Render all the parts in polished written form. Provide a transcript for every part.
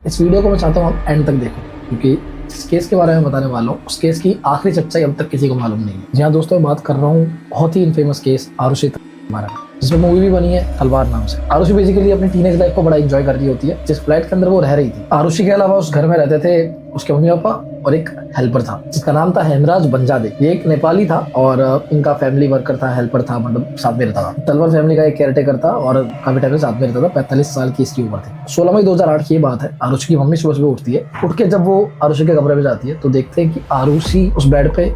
इस वीडियो को मैं चाहता हूँ आप एंड तक देखो, क्योंकि जिस केस के बारे में बताने वाला हूँ उस केस की आखिरी सच्चाई अब तक किसी को मालूम नहीं है। जी हाँ दोस्तों, मैं बात कर रहा हूँ बहुत ही इनफेमस केस आरुषि बारे में, जिसमें मूवी भी बनी है तलवार नाम से। आरुषि बेसिकली अपनी टीनेज लाइफ को बड़ा एंजॉय कर रही होती है जिस फ्लैट के अंदर वो रह रही थी। आरुषि के अलावा उस घर में रहते थे उसके मम्मी पापा और एक हेल्पर था जिसका नाम था हेमराज बंजादे। ये एक नेपाली था और इनका फैमिली वर्कर था, हेल्पर था, मतलब साथ में रहता था। तलवार फैमिली का एक केयरटेकर था और काफी टाइम से साथ में रहता था। 45 साल की इसकी उम्र थी। 16 मई 2008 की बात है। आरुषि की मम्मी सुबह सुबह उठती है। उठ के जब वो आरुषि के कमरे में जाती है तो देखते हैं कि आरुषि उस बेड पे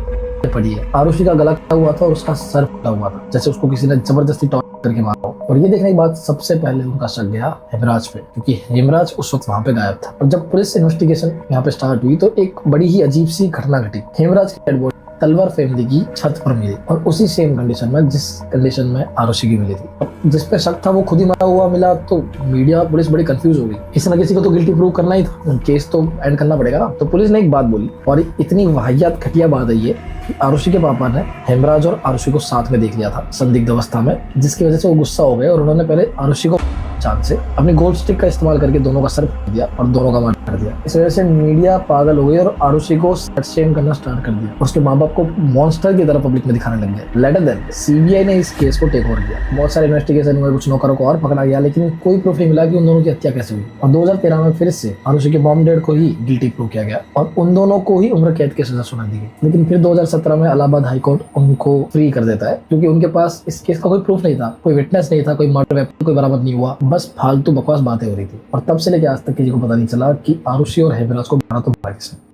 पड़ी है। आरुषि का गला कटा हुआ था और उसका सर फटा हुआ था, जैसे उसको किसी ने जबरदस्ती टॉर्चर करके मारा हो। और ये देखने के बाद सबसे पहले उनका शक गया हेमराज पे, क्योंकि हेमराज उस वक्त वहां पे गायब था। और जब पुलिस इन्वेस्टिगेशन यहाँ पे स्टार्ट हुई तो एक बड़ी ही अजीब सी घटना घटी। हेमराज की डेड बॉडी तलवार फैमिली की छत पर मिली और उसी सेम कंडीशन में जिस कंडीशन में आरुषि की मिली थी। जिस पे शक था वो खुद ही मरा हुआ मिला, तो मीडिया पुलिस बड़ी कंफ्यूज हो गई। किसी न किसी को तो गिल्टी प्रूव करना ही था, केस तो एंड करना पड़ेगा ना। तो पुलिस ने एक बात बोली और इतनी वाहियात घटिया बात है ये कि आरुषि के पापा ने हेमराज और आरुषि को साथ में देख लिया था संदिग्ध अवस्था में, जिसकी वजह से वो गुस्सा हो गए और उन्होंने पहले आरुषि को चांद से अपनी गोल्ड स्टिक का इस्तेमाल करके दोनों का सर फोड़ दिया और दोनों का मर्डर कर दिया। इस वजह से मीडिया पागल हो गई और आरुषि को शेम करना स्टार्ट कर दिया। उसके माँ बाप को मॉन्स्टर की तरह पब्लिक में दिखाने लग गए। लेटर देन सीबीआई ने इस केस को टेक ओवर किया। बहुत सारे इन्वेस्टिगेशन हुए, कुछ नौकरों को और पकड़ा गया, लेकिन कोई प्रूफ नहीं मिला कि उन दोनों की हत्या कैसे हुई। और 2013 में फिर से आरुषि के मॉम डैड को ही गिल्टी प्रूव किया गया और उन दोनों को ही उम्र कैद की सजा सुना दी गई। लेकिन फिर 2017 में इलाहाबाद हाईकोर्ट उनको फ्री कर देता है, क्योंकि उनके पास इस केस का कोई प्रूफ नहीं था, कोई विटनेस नहीं था, कोई मर्डर वेपन कोई बरामद नहीं हुआ, बस फालतू बकवास बातें हो रही थी। और तब से लेकर आज तक किसी को पता नहीं चला कि आरुषि और हेमराज को मारा तो किसने।